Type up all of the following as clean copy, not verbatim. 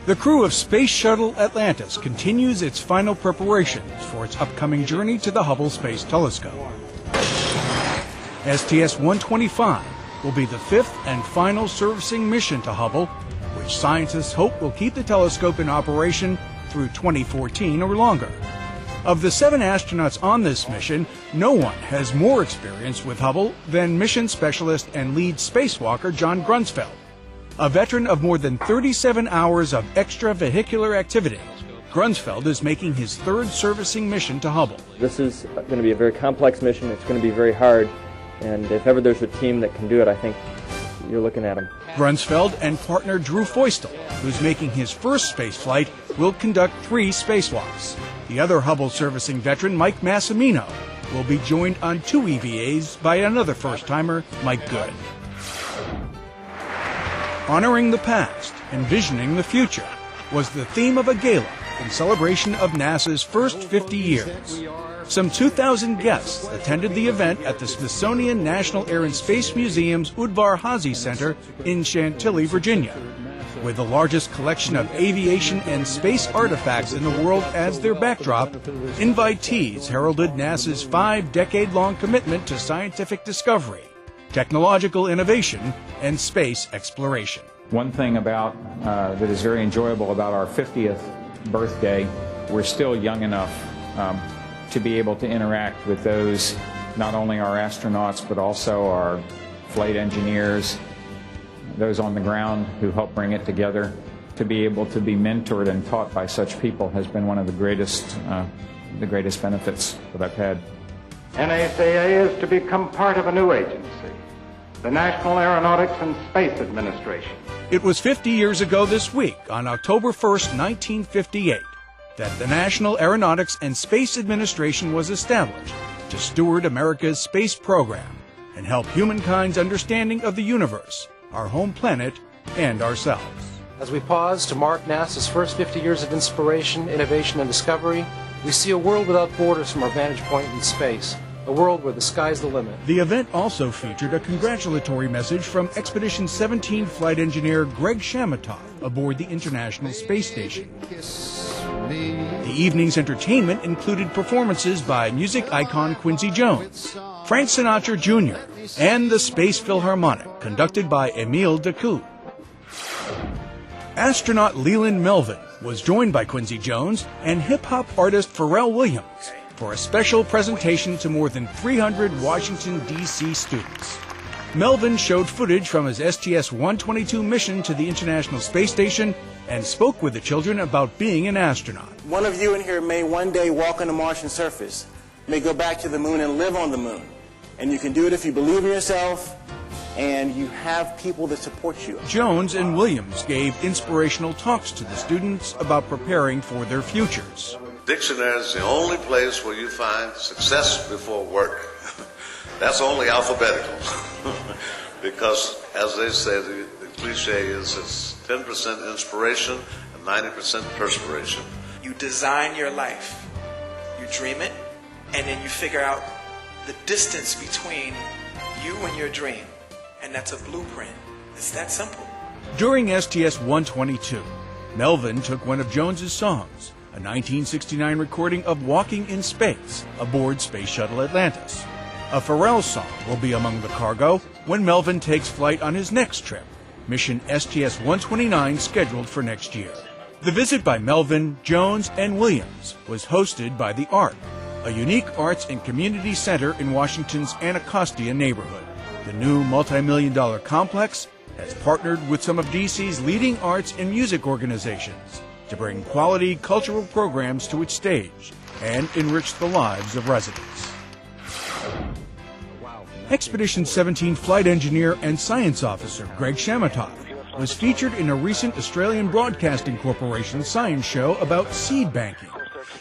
The crew of Space Shuttle Atlantis continues its final preparations for its upcoming journey to the Hubble Space Telescope. STS-125 will be the fifth and final servicing mission to Hubble, which scientists hope will keep the telescope in operation through 2014 or longer. Of the 7 astronauts on this mission, no one has more experience with Hubble than mission specialist and lead spacewalker John Grunsfeld. A veteran of more than 37 hours of extravehicular activity, Grunsfeld is making his 3rd servicing mission to Hubble. This is going to be a very complex mission. It's going to be very hard. And if ever there's a team that can do it, I think you're looking at them. Grunsfeld and partner Drew Feustel, who's making his first space flight, will conduct 3 spacewalks. The other Hubble servicing veteran, Mike Massimino, will be joined on 2 EVAs by another first-timer, Mike Good. Honoring the past, envisioning the future, was the theme of a gala in celebration of NASA's first 50 years. Some 2,000 guests attended the event at the Smithsonian National Air and Space Museum's Udvar Hazy Center in Chantilly, Virginia. With the largest collection of aviation and space artifacts in the world as their backdrop, invitees heralded NASA's 5-decade-long commitment to scientific discovery, technological innovation, and space exploration. One thing about that is very enjoyable about our 50th birthday, we're still young enough to be able to interact with those, not only our astronauts, but also our flight engineers, those on the ground who help bring it together. To be able to be mentored and taught by such people has been one of the greatest benefits that I've had. NACA is to become part of a new agency, the National Aeronautics and Space Administration. It was 50 years ago this week, on October 1st, 1958, that the National Aeronautics and Space Administration was established to steward America's space program and help humankind's understanding of the universe, our home planet, and ourselves. As we pause to mark NASA's first 50 years of inspiration, innovation, and discovery, we see a world without borders from our vantage point in space, a world where the sky's the limit. The event also featured a congratulatory message from Expedition 17 flight engineer Greg Shamatov aboard the International Space Station. The evening's entertainment included performances by music icon Quincy Jones, Frank Sinatra Jr., and the Space Philharmonic, conducted by Emile Decoud. Astronaut Leland Melvin was joined by Quincy Jones and hip-hop artist Pharrell Williams for a special presentation to more than 300 Washington, D.C. students. Melvin showed footage from his STS-122 mission to the International Space Station and spoke with the children about being an astronaut. One of you in here may one day walk on the Martian surface, may go back to the moon and live on the moon. And you can do it if you believe in yourself and you have people that support you. Jones and Williams gave inspirational talks to the students about preparing for their futures. Dictionary is the only place where you find success before work. That's only alphabetical. Because, as they say, the cliche is it's 10% inspiration and 90% perspiration. You design your life. You dream it, and then you figure out the distance between you and your dream. And that's a blueprint. It's that simple. During STS-122, Melvin took one of Jones's songs, a 1969 recording of Walking in Space aboard Space Shuttle Atlantis. A Pharrell song will be among the cargo when Melvin takes flight on his next trip, mission STS-129, scheduled for next year. The visit by Melvin, Jones, and Williams was hosted by the ARC, a unique arts and community center in Washington's Anacostia neighborhood. The new multi-million-dollar complex has partnered with some of D.C.'s leading arts and music organizations to bring quality cultural programs to its stage and enrich the lives of residents. Expedition 17 flight engineer and science officer Greg Shamatov was featured in a recent Australian Broadcasting Corporation science show about seed banking.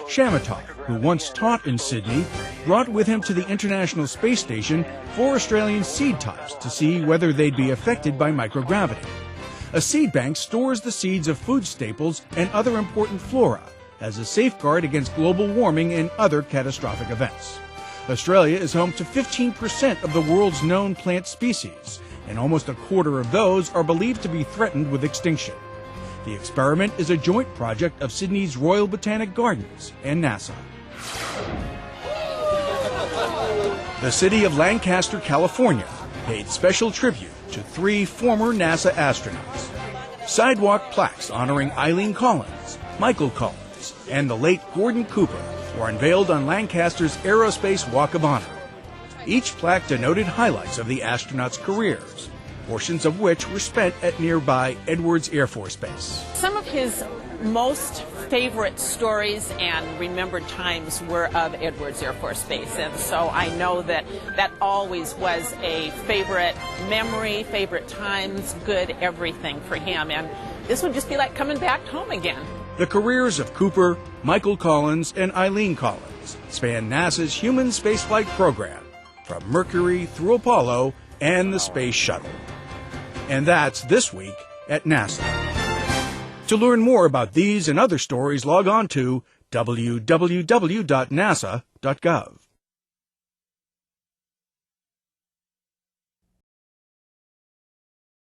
Shamatov, who once taught in Sydney, brought with him to the International Space Station 4 Australian seed types to see whether they'd be affected by microgravity. A seed bank stores the seeds of food staples and other important flora as a safeguard against global warming and other catastrophic events. Australia is home to 15% of the world's known plant species, and almost a quarter of those are believed to be threatened with extinction. The experiment is a joint project of Sydney's Royal Botanic Gardens and NASA. The city of Lancaster, California, paid special tribute to 3 former NASA astronauts. Sidewalk plaques honoring Eileen Collins, Michael Collins, and the late Gordon Cooper were unveiled on Lancaster's Aerospace Walk of Honor. Each plaque denoted highlights of the astronauts' careers, portions of which were spent at nearby Edwards Air Force Base. Some of his most favorite stories and remembered times were of Edwards Air Force Base, and so I know that that always was a favorite memory, favorite times, good everything for him, and this would just be like coming back home again. The careers of Cooper, Michael Collins, and Eileen Collins span NASA's human spaceflight program, from Mercury through Apollo and the Space Shuttle. And that's This Week at NASA. To learn more about these and other stories, log on to www.nasa.gov.